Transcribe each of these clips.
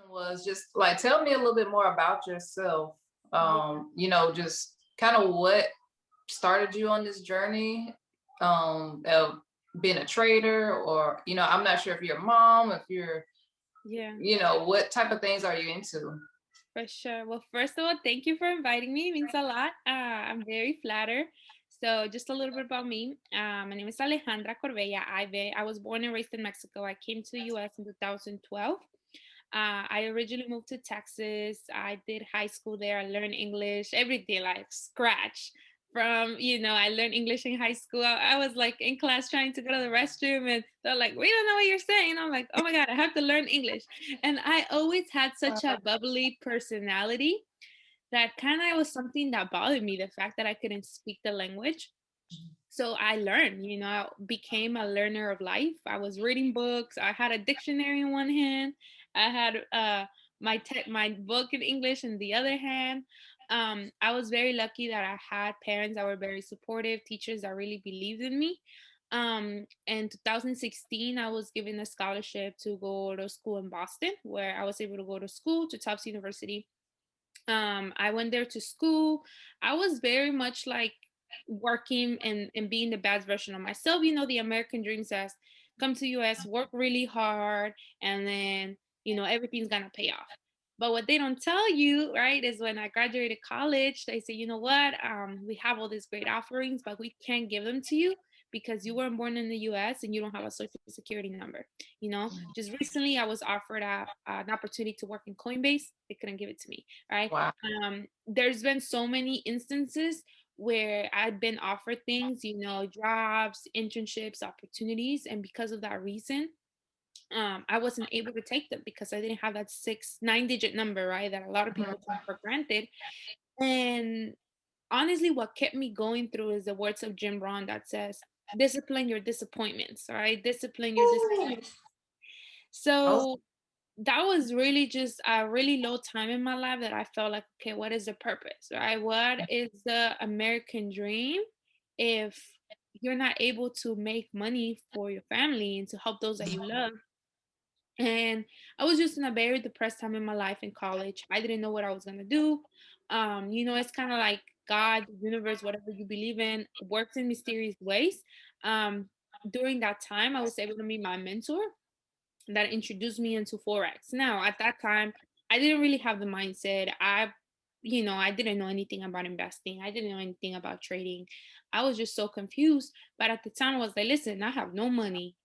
was just like, tell me a little bit more about yourself. Yeah. Just kind of what started you on this journey of being a trader, or I'm not sure if you're a mom, if you're, Yeah, what type of things are you into? for sure. Well, first of all, thank you for inviting me. It means a lot. I'm very flattered. So, just a little bit about me. My name is 𝗹𝗶ሔር. I was born and raised in Mexico. I came to the U.S. in 2012. I originally moved to Texas. I did high school there. I learned English, everything like scratch. I learned English in high school. I was like in class trying to go to the restroom, and they're like, "We don't know what you're saying." I'm like, "Oh my God, I have to learn English." And I always had such a bubbly personality that kind of was something that bothered me, the fact that I couldn't speak the language. So I learned, I became a learner of life. I was reading books. I had a dictionary in one hand. I had my book in English in the other hand. I was very lucky that I had parents that were very supportive, teachers that really believed in me. In 2016, I was given a scholarship to go to school in Boston, where I was able to go to school to Tufts University. I went there to school. I was very much like working and being the best version of myself. The American dream says, come to US, work really hard, and then everything's gonna pay off. But what they don't tell you, right, is when I graduated college, they say, you know what, we have all these great offerings, but we can't give them to you because you weren't born in the US and you don't have a social security number. Just recently I was offered an opportunity to work in Coinbase. They couldn't give it to me, right? Wow. There's been so many instances where I've been offered things, jobs, internships, opportunities, and because of that reason, I wasn't able to take them because I didn't have that 9-digit number, right? That a lot of people take for granted. And honestly, what kept me going through is the words of Jim Rohn that says, "Discipline your disappointments." All right, discipline your disappointments. Oh, So that was really just a really low time in my life that I felt like, okay, what is the purpose, right? What is the American dream if you're not able to make money for your family and to help those that you love? And I was just in a very depressed time in my life in college. I didn't know what I was gonna do. It's kind of like God, the universe, whatever you believe in, works in mysterious ways. Um, During that time, I was able to meet my mentor that introduced me into forex. Now, at that time, I didn't really have the mindset. I didn't know anything about investing. I didn't know anything about trading. I was just so confused. But at the time, I was like, listen, I have no money.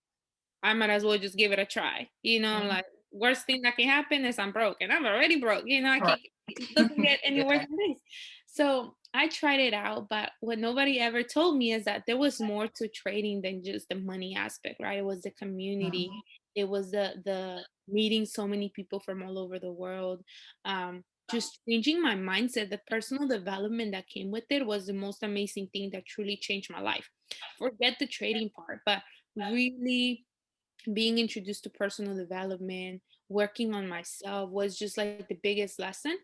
I might as well just give it a try. I'm mhm. like, worst thing that can happen is I'm broke, and I'm already broke. I Right. can't. It doesn't get any worse Yeah. than this. So I tried it out, but what nobody ever told me is that there was more to trading than just the money aspect, right? It was the community. Mhm. It was the meeting so many people from all over the world. Just changing my mindset, the personal development that came with it was the most amazing thing that truly changed my life. Forget the trading part, but really being introduced to personal development, working on myself was just like the biggest lesson.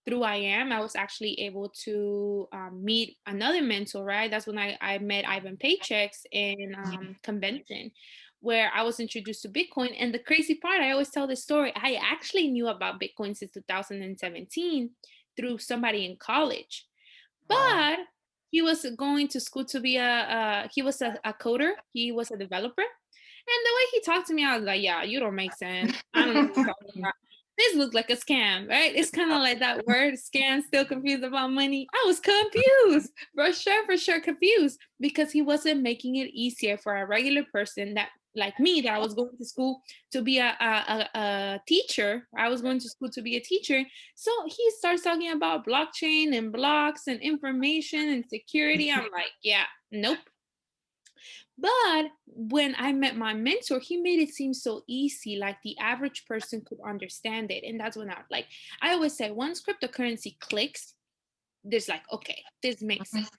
Through I was actually able to meet another mentor, right? That's when I met Ivan Paychecks in convention, where I was introduced to Bitcoin. And the crazy part, I always tell this story, I actually knew about Bitcoin since 2017 through somebody in college. Wow. But he was going to school to be he was a coder, he was a developer, and the way he talked to me, I was like, yeah, you don't make sense. I don't know what you're talking about. This looks like a scam, right? It's kind of like that word scam, still confused about money. I was confused, for sure confused, because he wasn't making it easier for a regular person that like me that I was going to school to be a teacher. I was going to school to be a teacher. So he starts talking about blockchain and blocks and information and security. I'm like, yeah, nope. But when I met my mentor, he made it seem so easy, like the average person could understand it. And that's when I always say, once cryptocurrency clicks, there's like, okay, this makes sense.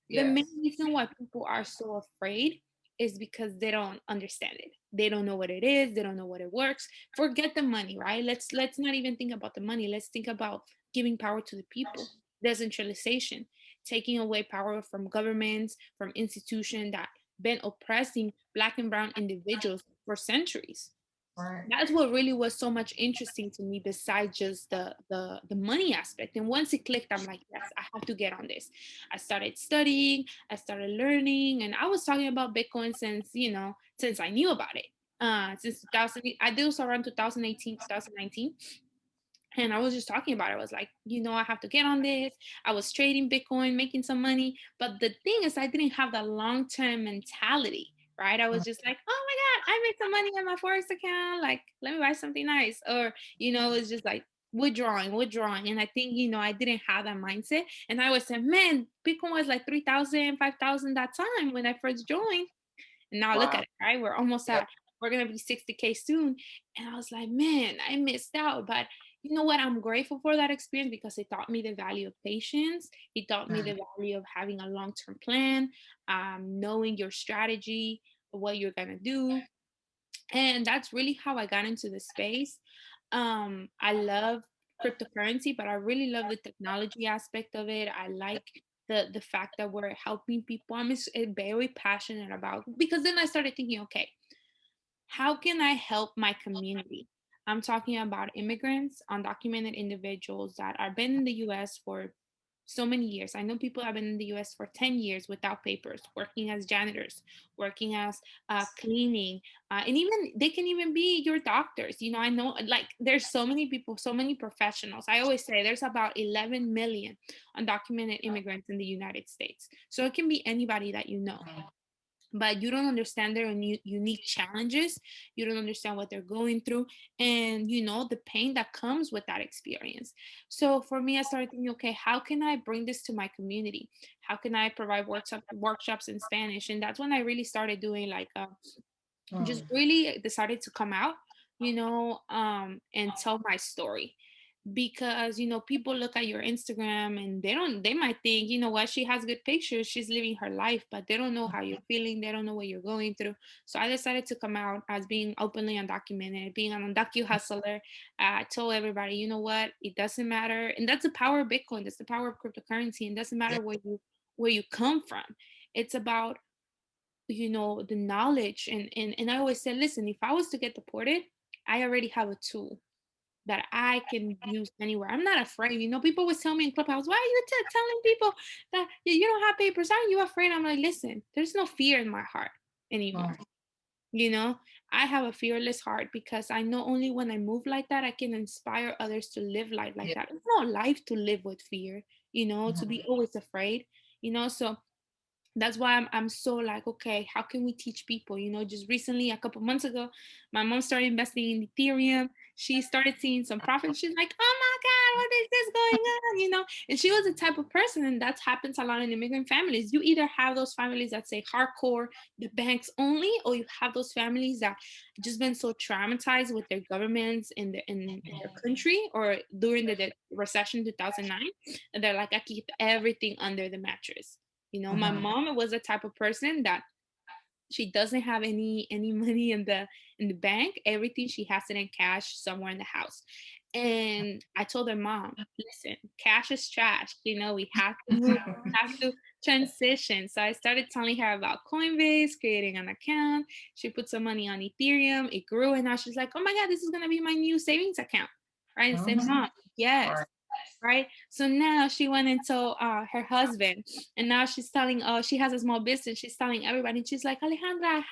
The main Yes. reason why people are so afraid is because they don't understand it. They don't know what it is. They don't know what it works. Forget the money, right? Let's not even think about the money. Let's think about giving power to the people. Decentralization, taking away power from governments, from institutions that been oppressing black and brown individuals for centuries. Right. That's what really was so much interesting to me, besides just the money aspect. And once it clicked, I'm like, yes, I have to get on this. I started studying, I started learning, and I was talking about Bitcoin since, since I knew about it. Since 2000, I did this around 2018, 2019. And I was just talking about it. I was like, I have to get on this. I was trading Bitcoin, making some money. But the thing is, I didn't have the long term mentality, right? I was just like, oh my God, I made some money on my Forex account. Like, let me buy something nice. Or, it's just like withdrawing, withdrawing. And I think, I didn't have that mindset. And I was saying, man, Bitcoin was like 3,000, 5,000 that time when I first joined. And now look Wow. at it, right? We're gonna be 60K soon. And I was like, man, I missed out. But you know what? I'm grateful for that experience because it taught me the value of patience. It taught me Mm, the value of having a long-term plan, knowing your strategy, what you're gonna do. And that's really how I got into the space. I love cryptocurrency, but I really love the technology aspect of it. I like the fact that we're helping people. Very passionate about, because then I started thinking, okay, how can I help my community? I'm talking about immigrants, undocumented individuals that have been in the US for so many years. I know people have been in the US for 10 years without papers, working as janitors, working as cleaning, and even they can even be your doctors. I know, like, there's so many people, so many professionals. I always say there's about 11 million undocumented immigrants in the United States. So it can be anybody that you know, mm, but you don't understand their unique challenges. You don't understand what they're going through, and the pain that comes with that experience. So for me, I started thinking, okay, how can I bring this to my community? How can I provide workshops in Spanish? And that's when I really started doing, like, just mm. really decided to come out, and tell my story. Because people look at your Instagram and they might think, what, she has good pictures, she's living her life, but they don't know how you're feeling, they don't know what you're going through. So I decided to come out as being openly undocumented, being an undocu hustler. I told everybody, you know what, it doesn't matter. And that's the power of Bitcoin, that's the power of cryptocurrency. And it doesn't Yeah. matter where you come from. It's about, the knowledge. And I always said, listen, if I was to get deported, I already have a tool that I can use anywhere. I'm not afraid. People always tell me in Clubhouse, why are you telling people that you don't have papers? Aren't you afraid? I'm like, listen, there's no fear in my heart anymore. Mm, You know, I have a fearless heart because I know only when I move like that, I can inspire others to live life like yeah. that. It's not life to live with fear, to be Mhm. always afraid, so that's why I'm so like, okay, how can we teach people? Just recently, a couple months ago, my mom started investing in Ethereum. She started seeing some profit. She's like, oh my God, what is this going on? And she was the type of person, and that happens a lot in immigrant families. You either have those families that say hardcore, the banks only, or you have those families that just been so traumatized with their governments in their country, or during the recession 2009, and they're like, I keep everything under the mattress. My Mhm. mom was the type of person that she doesn't have any money in the bank. Everything she has it in cash somewhere in the house. And I told her, Mom, listen, cash is trash. We have to move, we have to transition. So I started telling her about Coinbase, creating an account. She put some money on Ethereum. It grew, and now she's like, oh my God, this is gonna be my new savings account. Right? And say, Mhm. Mom, yes, Right. right? So now she went and told her husband, and now she's telling, she has a small business. She's telling everybody. And she's like, Alejandra,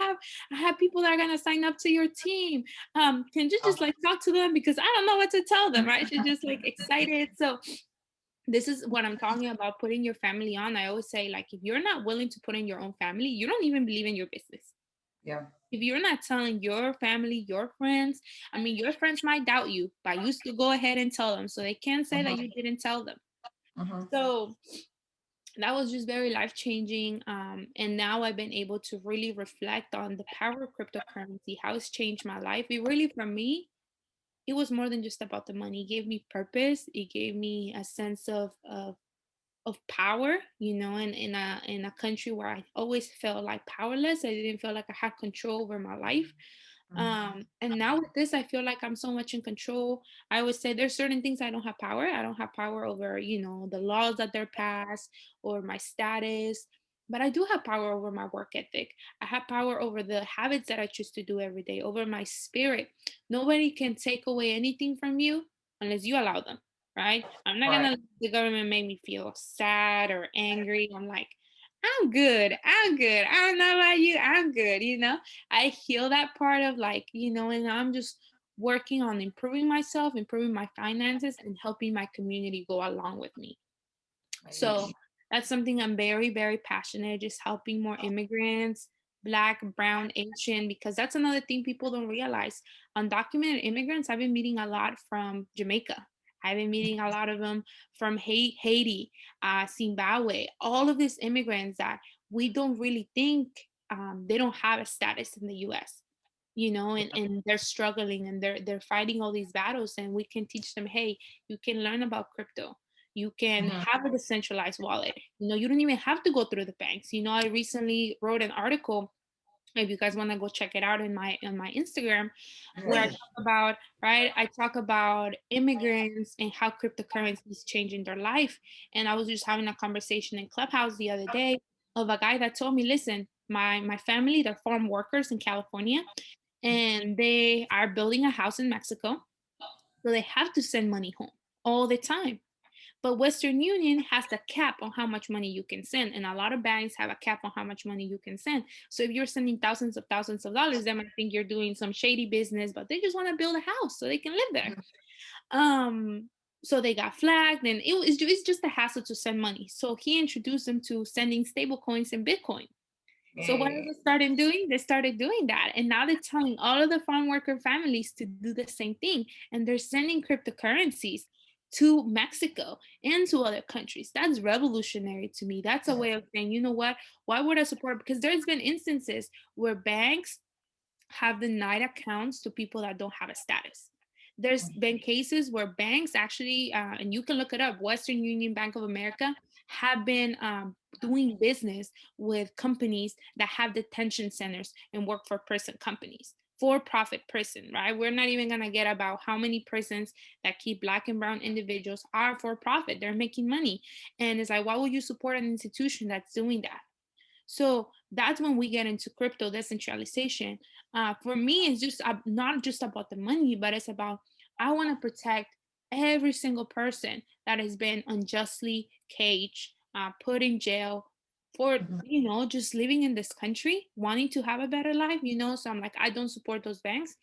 I have people that are gonna sign up to your team. Can you just like talk to them, because I don't know what to tell them, right? She's just like excited. So this is what I'm talking about, putting your family on. I always say, like, if you're not willing to put in your own family, you don't even believe in your business. Yeah. If you're not telling your family, your friends, I mean, your friends might doubt you, but you still go ahead and tell them, so they can't say that Mhm. you didn't tell them. Mhm. So that was just very life changing. And now I've been able to really reflect on the power of cryptocurrency, how it's changed my life. It really, for me, it was more than just about the money. It gave me purpose. It gave me a sense of power, in a country where I always felt like powerless. I didn't feel like I had control over my life. Mhm. And now with this, I feel like I'm so much in control. I would say there's certain things I don't have power. I don't have power over, the laws that they're passed, or my status. but I do have power over my work ethic. I have power over the habits that I choose to do every day, over my spirit. Nobody can take away anything from you unless you allow them, right? I'm not Right. gonna let the government make me feel sad or angry. I'm like, I'm good. I'm good. I don't know about you. I'm good. I heal that part of like, and I'm just working on improving myself, improving my finances, and helping my community go along with me. So Right. that's something I'm very, very passionate, just helping more immigrants, Black, Brown, Asian, because that's another thing people don't realize. Undocumented immigrants, I've been meeting a lot from Jamaica. I've been meeting a lot of them from Haiti, Zimbabwe, all of these immigrants that we don't really think they don't have a status in the US. And they're struggling and they're fighting all these battles, and we can teach them, hey, you can learn about crypto, you can Mhm. have a decentralized wallet. You don't even have to go through the banks. I recently wrote an article, if you guys want to go check it out in my Instagram, where I Right. talk about, right, I talk about immigrants and how cryptocurrency is changing their life. And I was just having a conversation in Clubhouse the other day of a guy that told me, listen, my family, they're farm workers in California, and they are building a house in Mexico, so they have to send money home all the time. But Western Union has a cap on how much money you can send, and a lot of banks have a cap on how much money you can send. So if you're sending thousands of dollars, they might think you're doing some shady business, but they just want to build a house so they can live there. Um, so they got flagged, and it's just a hassle to send money. So he introduced them to sending stable coins and Bitcoin. So what did Yeah. they started doing? They started doing that. And now they're telling all of the farm worker families to do the same thing. And they're sending cryptocurrencies to Mexico and to other countries. That's revolutionary to me. That's a way of saying, you know what? Why would I support? Because there's been instances where banks have denied accounts to people that don't have a status. There's been cases where banks actually, and you can look it up, Western Union, Bank of America, have been doing business with companies that have detention centers and work for prison companies, for profit prison, right? We're not even going to get about how many prisons that keep Black and Brown individuals are for profit. They're making money. And it's like, why would you support an institution that's doing that? So that's when we get into crypto decentralization. For me, it's just not just about the money, but it's about I want to protect every single person that has been unjustly caged, put in jail for Mhm. just living in this country, wanting to have a better life. So I'm like, I don't support those banks.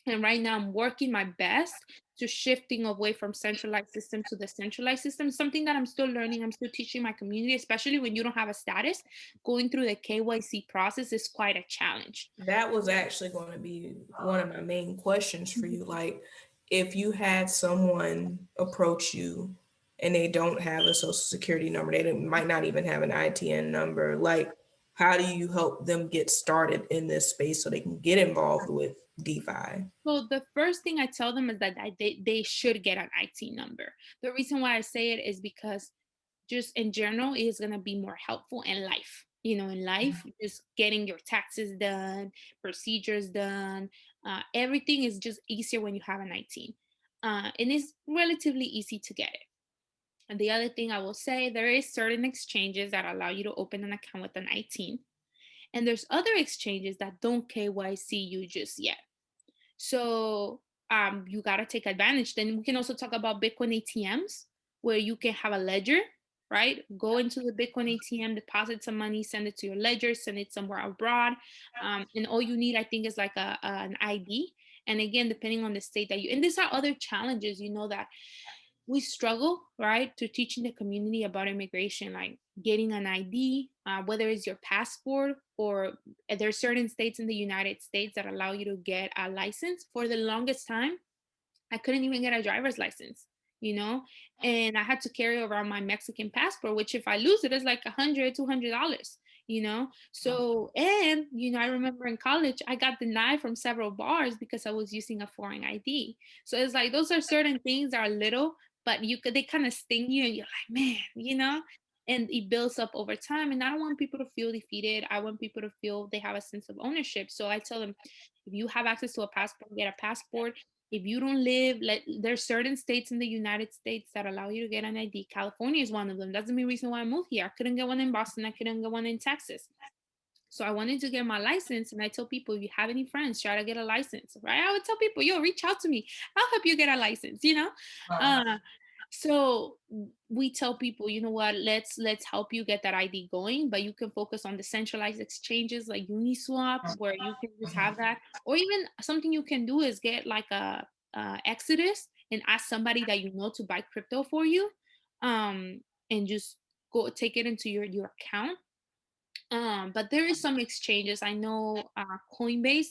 And right now I'm working my best to shifting away from centralized system to the centralized system, something that I'm still learning. I'm still teaching my community, especially when you don't have a status. Going through the KYC process is quite a challenge. That was actually going to be one of my main questions for you. Like, if you had someone approach you and they don't have a social security number, might not even have an ITN number, like, how do you help them get started in this space so they can get involved with DeFi? So the first thing I tell them is that they should get an IT number. The reason why I say it is because just in general it is going to be more helpful in life. In life, just getting your taxes done, procedures done, everything is just easier when you have an IT. And it's relatively easy to get it. And the other thing I will say, there is certain exchanges that allow you to open an account with an IT. And there's other exchanges that don't KYC you just yet. So you got to take advantage. Then we can also talk about Bitcoin ATMs, where you can have a ledger, right? Go into the Bitcoin ATM, deposit some money, send it to your ledger, send it somewhere abroad. And all you need, I think, is like an ID. And again, depending on the state that and these are other challenges, that we struggle, right, to teaching the community about immigration, like getting an ID, whether it's your passport or there's certain states in the United States that allow you to get a license. For the longest time, I couldn't even get a driver's license, and I had to carry around my Mexican passport, which if I lose it is like $100, $200. So, and I remember in college I got denied from several bars because I was using a foreign ID. So it's like those are certain things that are little, but they kind of sting you, and you're like, man. and it builds up over time. And I don't want people to feel defeated. I want people to feel they have a sense of ownership. So I tell them, if you have access to a passport, get a passport. If you don't live, like, there's certain states in the United States that allow you to get an ID. California is one of them. That's the main reason why I moved here. I couldn't get one in Boston. I couldn't get one in Texas. So I wanted to get my license, and I tell people, if you have any friends, try to get a license, right? I would tell people, yo, reach out to me. I'll help you get a license, you know? So we tell people, you know what, let's help you get that ID going, but you can focus on the centralized exchanges like Uniswap, where you can just have that. Or even something you can do is get like a Exodus and ask somebody that you know to buy crypto for you, and just go take it into your account. But there is some exchanges. I know Coinbase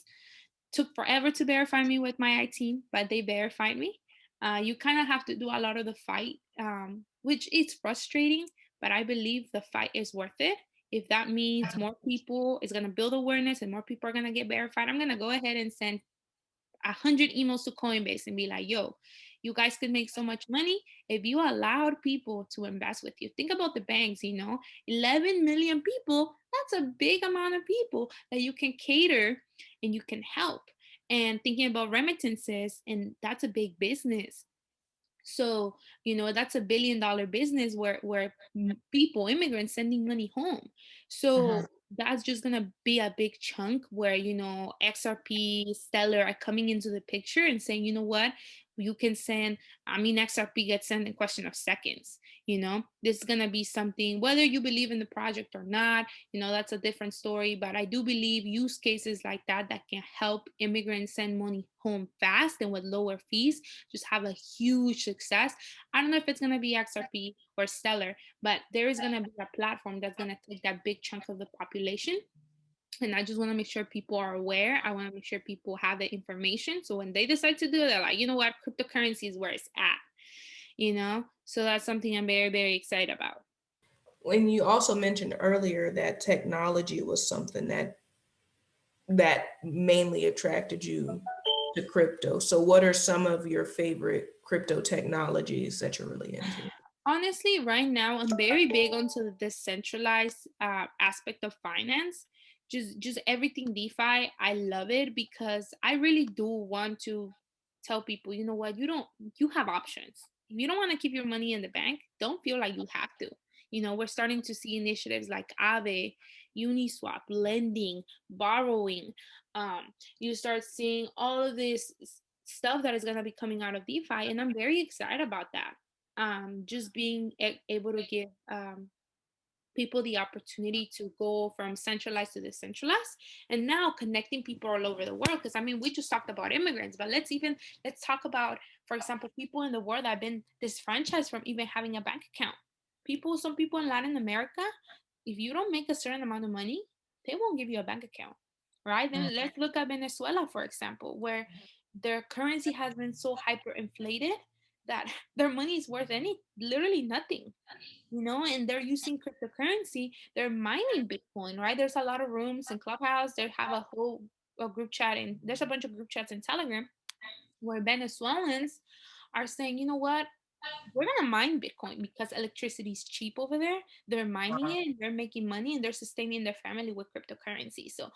took forever to verify me with my IT, but they verified me. You kind of have to do a lot of the fight, which is frustrating, but I believe the fight is worth it. If that means more people, it's going to build awareness and more people are going to get verified, I'm going to go ahead and send 100 emails to Coinbase and be like, yo, you guys could make so much money if you allowed people to invest with you. Think about the banks, 11 million people. That's a big amount of people that you can cater and you can help. And thinking about remittances, and that's a big business. So, that's $1 billion business where people, immigrants, sending money home. So that's just gonna be a big chunk where, XRP, Stellar are coming into the picture and saying, you know what, you can send, XRP gets sent in question of seconds. This is gonna be something, whether you believe in the project or not, that's a different story. But I do believe use cases like that can help immigrants send money home fast and with lower fees just have a huge success. I don't know if it's going to be XRP or Stellar, but there is going to be a platform that's going to take that big chunk of the population. And I just want to make sure people are aware. I want to make sure people have the information. So when they decide to do it, they're like, you know what, cryptocurrency is where it's at, So that's something I'm very, very excited about. When you also mentioned earlier that technology was something that mainly attracted you to crypto. So what are some of your favorite crypto technologies that you're really into? Honestly, right now I'm very big onto the decentralized aspect of finance. Just everything DeFi. I love it because I really do want to tell people, you know what, you have options. If you don't want to keep your money in the bank, don't feel like you have to. We're starting to see initiatives like 𝗹𝗶, Uniswap, lending, borrowing. You start seeing all of this stuff that is going to be coming out of DeFi, and I'm very excited about that. Just being able to give people the opportunity to go from centralized to decentralized, and now connecting people all over the world. Because we just talked about immigrants, but let's talk about, for example, people in the world that have been disfranchised from even having a bank account. Some people in Latin America, if you don't make a certain amount of money, they won't give you a bank account, right? Then let's look at Venezuela, for example, where their currency has been so hyperinflated that their money is worth literally nothing, and they're using cryptocurrency. They're mining Bitcoin, right? There's a lot of rooms in Clubhouse. They have a group chat, and there's a bunch of group chats in Telegram where Venezuelans are saying, you know what, we're gonna mine Bitcoin because electricity is cheap over there. They're mining it and they're making money and they're sustaining their family with cryptocurrency. So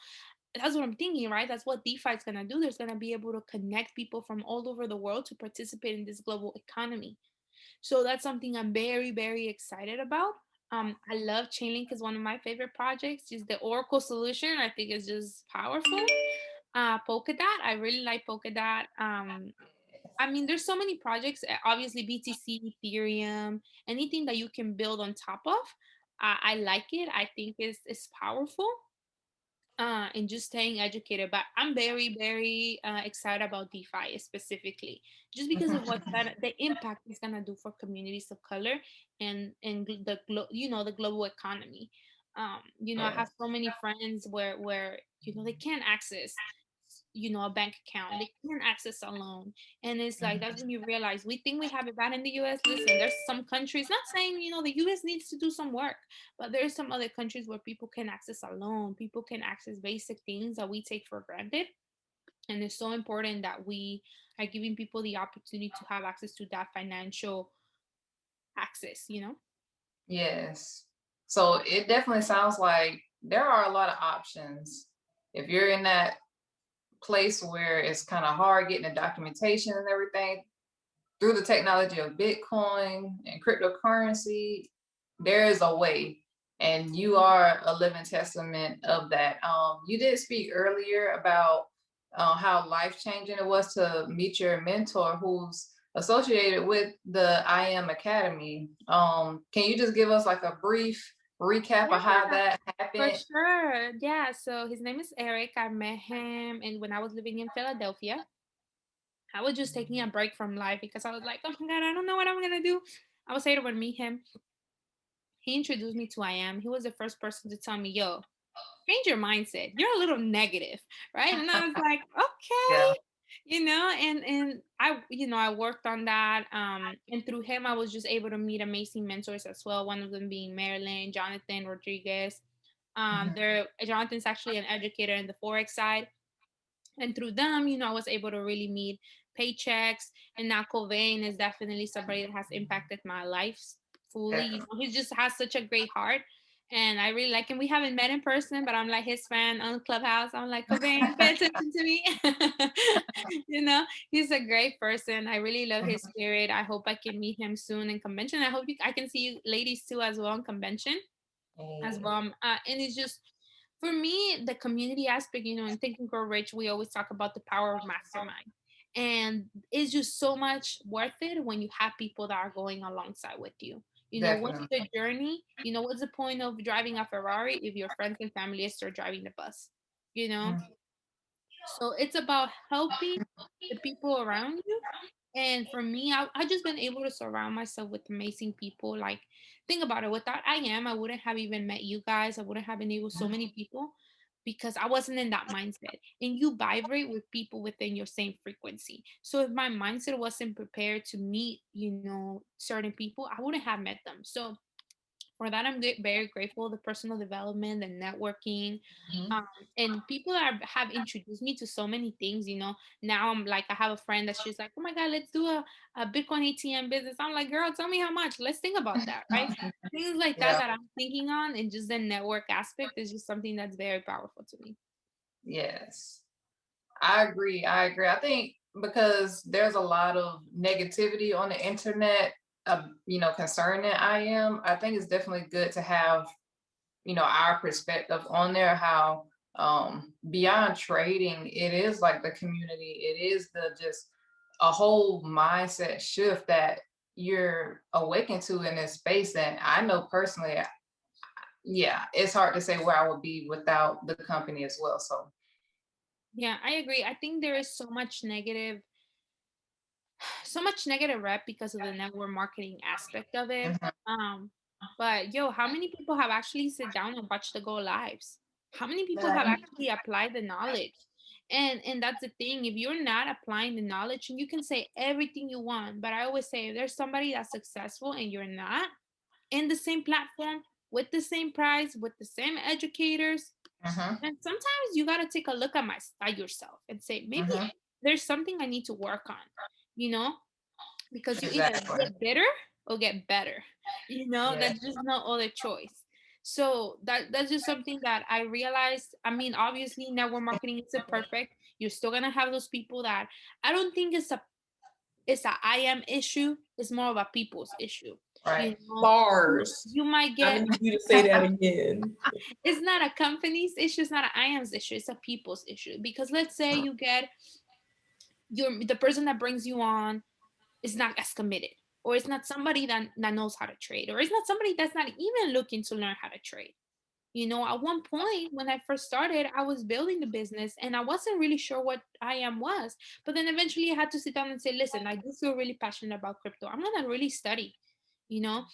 that's what I'm thinking, right? That's what DeFi is gonna do. There's gonna be able to connect people from all over the world to participate in this global economy. So that's something I'm very, very excited about. I love Chainlink is one of my favorite projects. Just the Oracle solution, I think is just powerful. Polkadot, I really like Polkadot. There's so many projects. Obviously, BTC, Ethereum, anything that you can build on top of. I like it. I think it's powerful. And just staying educated. But I'm very, very excited about DeFi specifically, just because of what the impact is gonna do for communities of color and the global economy. I have so many friends where they can't access a bank account, they can't access a loan, and it's like that's when you realize we think we have it bad in the US. Listen, there's some countries, not saying the US needs to do some work, but there's some other countries where people can access a loan, people can access basic things that we take for granted. And it's so important that we are giving people the opportunity to have access to that financial access. Yes. So it definitely sounds like there are a lot of options. If you're in that place where it's kind of hard getting the documentation and everything, through the technology of Bitcoin and cryptocurrency, there is a way. And you are a living testament of that. You did speak earlier about how life-changing it was to meet your mentor who's associated with the IM Academy. Can you just give us like a brief recap of how Yeah, that for happened? sure. Yeah. So his name is Eric. I met him, and when I was living in Philadelphia, I was just taking a break from life because I was like, oh my God, I don't know what I'm gonna do. I was able to meet him. He introduced me to IM. He was the first person to tell me, yo, change your mindset. You're a little negative, right? And I was like, Yeah. okay, and I worked on that. And through him, I was just able to meet amazing mentors as well. One of them being Marilyn, Jonathan Rodriguez. Mhm. Jonathan's actually an educator in the Forex side. And through them, I was able to really meet Paychecks. And now Covain is definitely somebody that has impacted my life fully. He just has such a great heart. And I really like him. We haven't met in person, but I'm like his fan on Clubhouse. I'm like, Covain, pay attention to me. He's a great person. I really love his spirit. I hope I can meet him soon in convention. I hope I can see you ladies too as well in convention as well. And it's just for me the community aspect, in Think and Grow Rich, we always talk about the power of mastermind, and it's just so much worth it when you have people that are going alongside with you. What's Definitely. the journey? What's the point of driving a Ferrari if your friends and family is still driving the bus? you know Mhm. so it's about helping the people around you. And for me, I just been able to surround myself with amazing people. Like, think about it. Without I wouldn't have even met you guys. I wouldn't have been able so many people because I wasn't in that mindset. And you vibrate with people within your same frequency. So if my mindset wasn't prepared to meet, certain people, I wouldn't have met them. So for that, I'm very grateful. The personal development, the networking, Mhm. um, and people that have introduced me to so many things. Now I'm like, I have a friend that she's like, oh my God, let's do a Bitcoin ATM business. I'm like, girl, tell me how much. Let's think about that, right? Things like that Yeah. that I'm thinking on, and just the network aspect is just something that's very powerful to me. Yes. I agree. I think because there's a lot of negativity on the internet, concerning I think it's definitely good to have, our perspective on there, how beyond trading, it is like the community, it is the just a whole mindset shift that you're awakened to in this space. And I know personally, yeah, it's hard to say where I would be without the company as well. So Yeah, I agree. I think there is so much negative rep because of the network marketing aspect of it. mhm, But yo, how many people have actually sit down and watched the go lives? How many people have actually applied the knowledge? And that's the thing. If you're not applying the knowledge, and you can say everything you want, but I always say if there's somebody that's successful and you're not in the same platform with the same price, with the same educators, mhm, and sometimes you gotta take a look at yourself and say, maybe mhm, there's something I need to work on, you know, because you either exactly. get better or get better. Yeah. That's just no other choice. So that's just something that I realized. I mean, obviously network marketing isn't perfect. You're still gonna have those people that I don't think it's a I am issue. It's more of a people's issue. Right. You know, Bars. you might I get need you to say that again. it's not a company's issue, it's not an I am's issue, it's a people's issue. Because let's say you get the person that brings you on is not as committed, or it's not somebody that knows how to trade, or it's not somebody that's not even looking to learn how to trade. At one point when I first started, I was building the business and I wasn't really sure what I am was. But then eventually I had to sit down and say, listen, I do feel really passionate about crypto. I'm gonna really study, you know.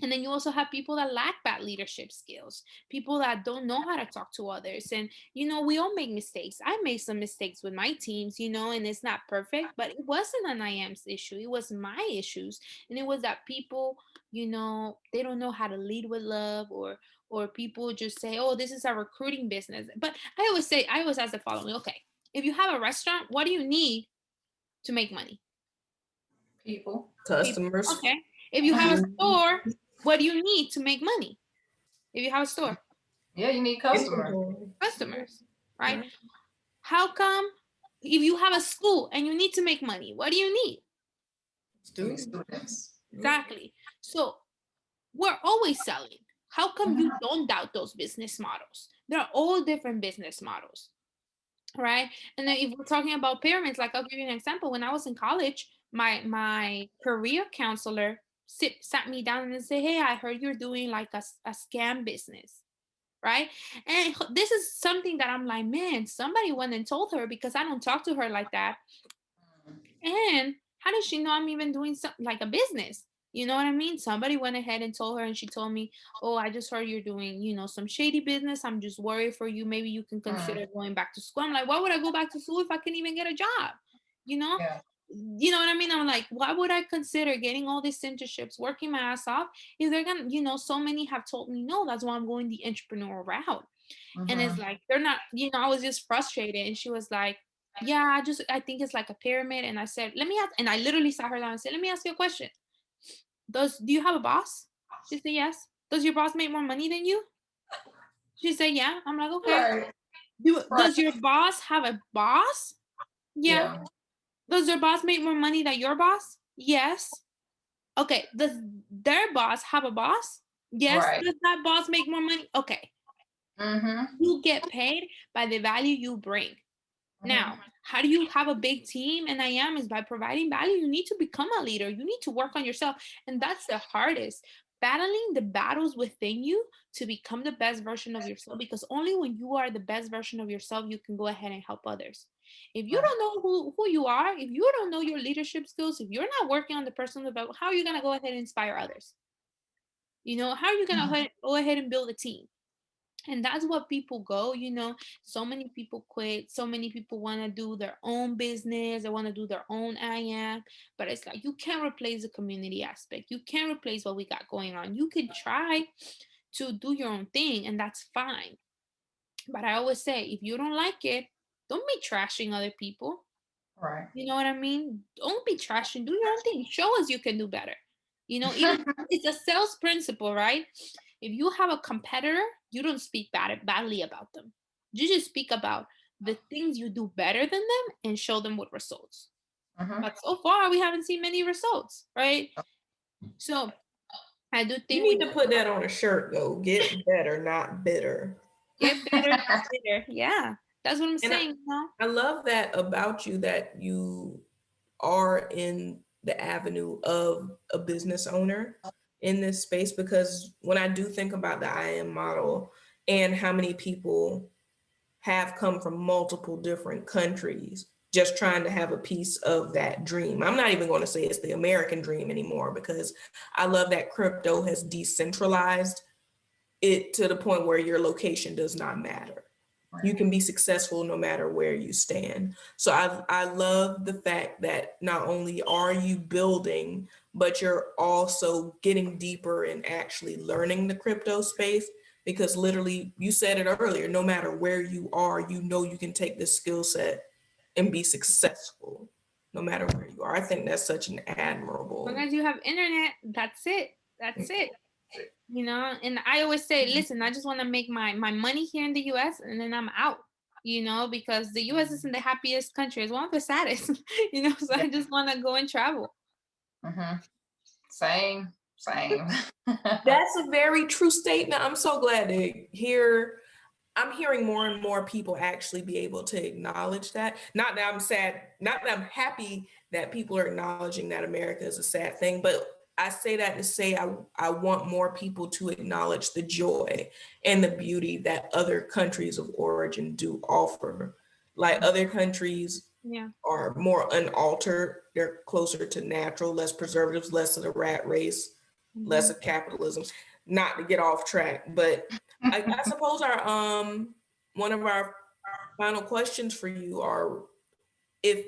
And then you also have people that lack bad leadership skills, people that don't know how to talk to others. And, we all make mistakes. I made some mistakes with my teams, and it's not perfect, but it wasn't an IAM's issue. It was my issues. And it was that people, they don't know how to lead with love, or people just say, oh, this is a recruiting business. But I always ask the following, okay, if you have a restaurant, what do you need to make money? People. People. Customers. Okay. If you have a store, what do you need to make money? If you have a store, Yeah, you need customers. customers, right? How come if you have a school and you need to make money, what do you need? Students. Exactly. So we're always selling. How come you don't doubt those business models? They're all different business models, right? And then if we're talking about pyramids, like I'll give you an example. When I was in college, my career counselor sat me down and said, "Hey, I heard you're doing like a scam business." Right. And this is something that I'm like, man, somebody went and told her, because I don't talk to her like that. And how does she know I'm even doing something like a business? You know what I mean? Somebody went ahead and told her, and she told me, "Oh, I just heard you're doing, some shady business. I'm just worried for you. Maybe you can consider going back to school." I'm like, why would I go back to school if I can even get a job? You know? Yeah. You know what I mean? I'm like, why would I consider getting all these internships, working my ass off, if they're gonna, so many have told me no. That's why I'm going the entrepreneurial route. And it's like, they're not, I was just frustrated. And she was like, yeah, I think it's like a pyramid. And I said, let me ask, and I literally sat her down and said, let me ask you a question. Do you have a boss? She said, yes. Does your boss make more money than you? She said, yeah. I'm like, okay. Right. Does your boss have a boss? Yeah. Does your boss make more money than your boss? Yes. Okay. Does their boss have a boss? Yes. Right. Does that boss make more money? Okay. You get paid by the value you bring. Now, how do you have a big team? And I am is by providing value. You need to become a leader. You need to work on yourself. And that's the hardest. Battling the battles within you to become the best version of yourself, because only when you are the best version of yourself, you can go ahead and help others. If you don't know who you are, if you don't know your leadership skills, if you're not working on the personal development, how are you going to go ahead and inspire others? How are you going to go ahead and build a team? And that's what people go, so many people quit. So many people want to do their own business. They want to do their own IM. But it's like, you can't replace the community aspect. You can't replace what we got going on. You can try to do your own thing, and that's fine. But I always say, if you don't like it, don't be trashing other people. Right. You know what I mean? Don't be trashing. Do your own thing. Show us you can do better. Even it's a sales principle, right? If you have a competitor, you don't speak badly about them. You just speak about the things you do better than them and show them with results. But so far, we haven't seen many results, right? So I do think you need to put that on a shirt, though. Get better, not bitter. Get better, not bitter. Yeah, that's what I'm saying. I love that about you, that you are in the avenue of a business owner in this space, because when I do think about the IM model and how many people have come from multiple different countries just trying to have a piece of that dream. I'm not even going to say it's the American dream anymore, because I love that crypto has decentralized it to the point where your location does not matter. You can be successful no matter where you stand. So I love the fact that not only are you building, but you're also getting deeper and actually learning the crypto space, because literally, you said it earlier, no matter where you are, you can take this skill set and be successful no matter where you are. I think that's such an admirable. As long as you have internet, that's it. That's it. And I always say, listen, I just want to make my money here in the US, and then I'm out, because the US isn't the happiest country. It's one of the saddest, so I just want to go and travel. Same. That's a very true statement. I'm so glad to hear. I'm hearing more and more people actually be able to acknowledge that. Not that I'm sad, not that I'm happy that people are acknowledging that America is a sad thing, but I say that to say I want more people to acknowledge the joy and the beauty that other countries of origin do offer. Like, other countries are more unaltered. They're closer to natural, less preservatives, less of the rat race, less of capitalism. Not to get off track, but I suppose our one of our final questions for you are, if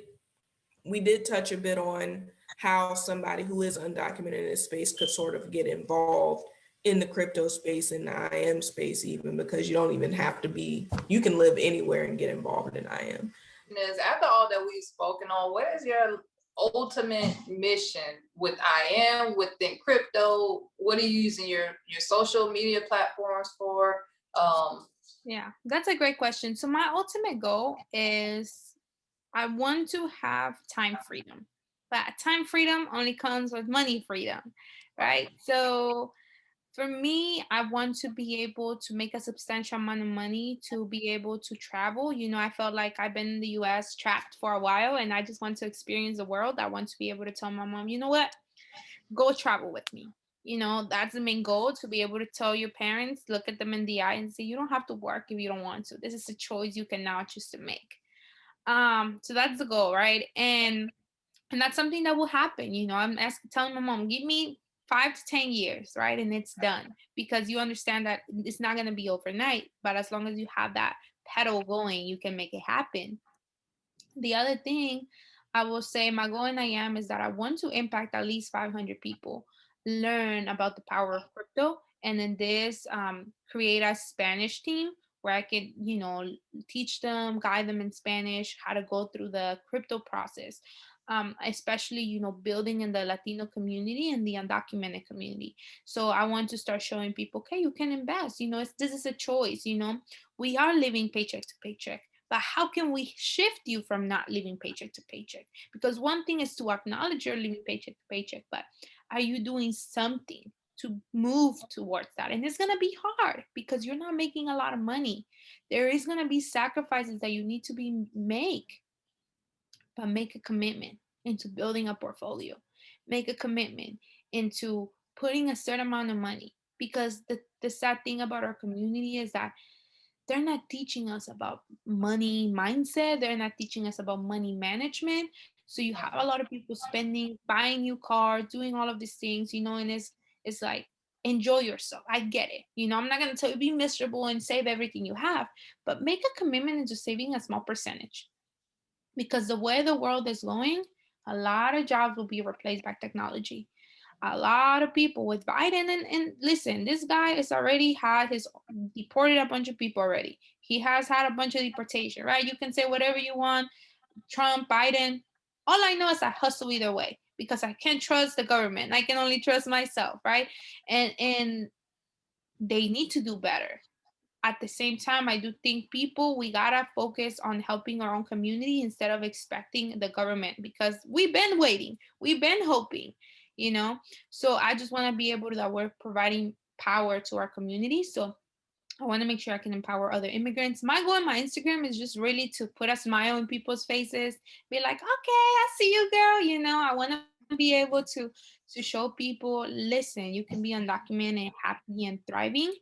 we did touch a bit on how somebody who is undocumented in this space could sort of get involved in the crypto space and the IM space, even, because you don't even have to be, you can live anywhere and get involved in IM. After all that we've spoken on, what is your ultimate mission with IM, within crypto? What are you using your social media platforms for? Yeah, that's a great question. So my ultimate goal is I want to have time freedom, but time freedom only comes with money freedom, right? So for me, I want to be able to make a substantial amount of money to be able to travel. You know, I felt like I've been in the US trapped for a while and I just want to experience the world. I want to be able to tell my mom, you know what, go travel with me. You know, that's the main goal, to be able to tell your parents, look at them in the eye and say, you don't have to work if you don't want to. This is a choice you can now choose to make. So that's the goal, right? And that's something that will happen. You know, I'm telling my mom, give me 5 to 10 years, right? And it's done, because you understand that it's not going to be overnight, but as long as you have that pedal going, you can make it happen. The other thing I will say, my goal in IM is that I want to impact at least 500 people, learn about the power of crypto, and then this create a Spanish team where I could, you know, teach them, guide them in Spanish, how to go through the crypto process. Especially, you know, building in the Latino community and the undocumented community. So I want to start showing people, okay, you can invest. You know, this is a choice. You know, we are living paycheck to paycheck. But how can we shift you from not living paycheck to paycheck? Because one thing is to acknowledge you're living paycheck to paycheck, but are you doing something to move towards that? And it's going to be hard because you're not making a lot of money. There is going to be sacrifices that you need to be make, but make a commitment into building a portfolio. Make a commitment into putting a certain amount of money, because the sad thing about our community is that they're not teaching us about money mindset. They're not teaching us about money management. So you have a lot of people spending, buying new cars, doing all of these things, you know, and it's like, enjoy yourself. I get it. You know, I'm not going to tell you be miserable and save everything you have, but make a commitment into saving a small percentage, because the way the world is going, a lot of jobs will be replaced by technology. A lot of people with Biden, and listen, this guy has already had his deported a bunch of people already. He has had a bunch of deportation, right? You can say whatever you want, Trump, Biden. All I know is I hustle either way, because I can't trust the government. I can only trust myself, right? And they need to do better. At the same time, I do think people, we gotta focus on helping our own community instead of expecting the government, because we've been waiting, we've been hoping, you know. So I just want to be able to, that we're providing power to our community. So I want to make sure I can empower other immigrants. My goal on my Instagram is just really to put a smile on people's faces, be like, okay, I see you, girl. You know, I want to be able to show people, listen, you can be undocumented, happy, and thriving.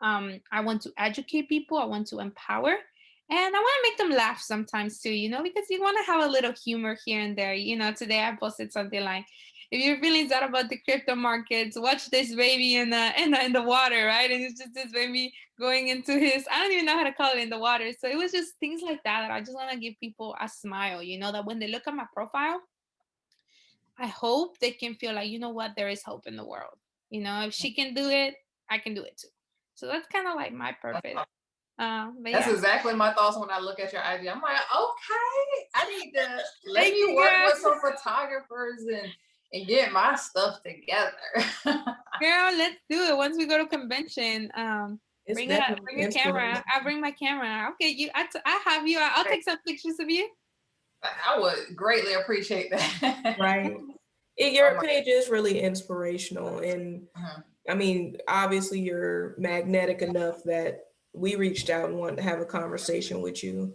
I want to educate people. I want to empower. And I want to make them laugh sometimes too, you know, because you want to have a little humor here and there. You know, today I posted something like, if you're feeling sad about the crypto markets, watch this baby in the water, right? And it's just this baby going into his, I don't even know how to call it, in the water. So it was just things like that I just want to give people a smile, you know, that when they look at my profile, I hope they can feel like, you know what, there is hope in the world. You know, if she can do it, I can do it too. So that's kind of like my purpose. But That's yeah. exactly my thoughts when I look at your IG. I'm like, okay, I need to let Thank me you, work girl. with some photographers and get my stuff together. Girl, let's do it. Once we go to convention, It's bring definitely your camera. inspirational. I'll bring my camera. I'll get you. I have you. I'll take some pictures of you. I would greatly appreciate that. Right. Oh Your my, page is really inspirational. And mhm. I mean, obviously you're magnetic enough that we reached out and wanted to have a conversation with you.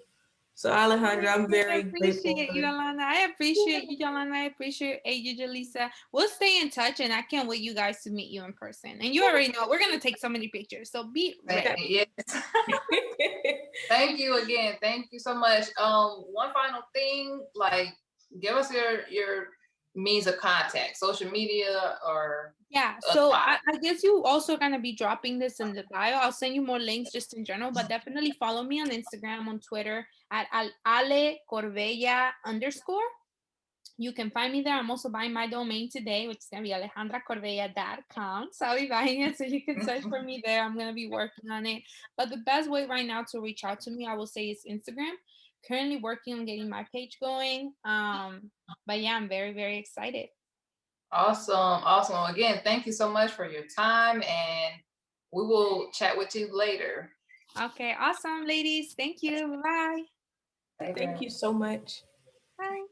So Alejandra, I'm I very grateful appreciate for you, Yolanda. I appreciate you, Yolanda. I appreciate you, Jaleesa. We'll stay in touch, and I can't wait you guys to meet you in person. And you already know we're gonna take so many pictures, so be ready. Yes. Thank you again. Thank you so much. One final thing, like, give us your means of contact, social media or Yeah, so I guess you also gonna be dropping this in the bio. I'll send you more links just in general, but definitely follow me on Instagram, on Twitter at @𝗹𝗶H_. You can find me there. I'm also buying my domain today, which is gonna be alejandracorvella.com. So I'll be buying it, so you can search for me there. I'm gonna be working on it. But the best way right now to reach out to me, I will say, is Instagram, currently working on getting my page going. But yeah, I'm very, very excited. Awesome. Awesome. Again, thank you so much for your time, and we will chat with you later. Okay, awesome, ladies. Thank you. Bye. Thank you so much. Bye.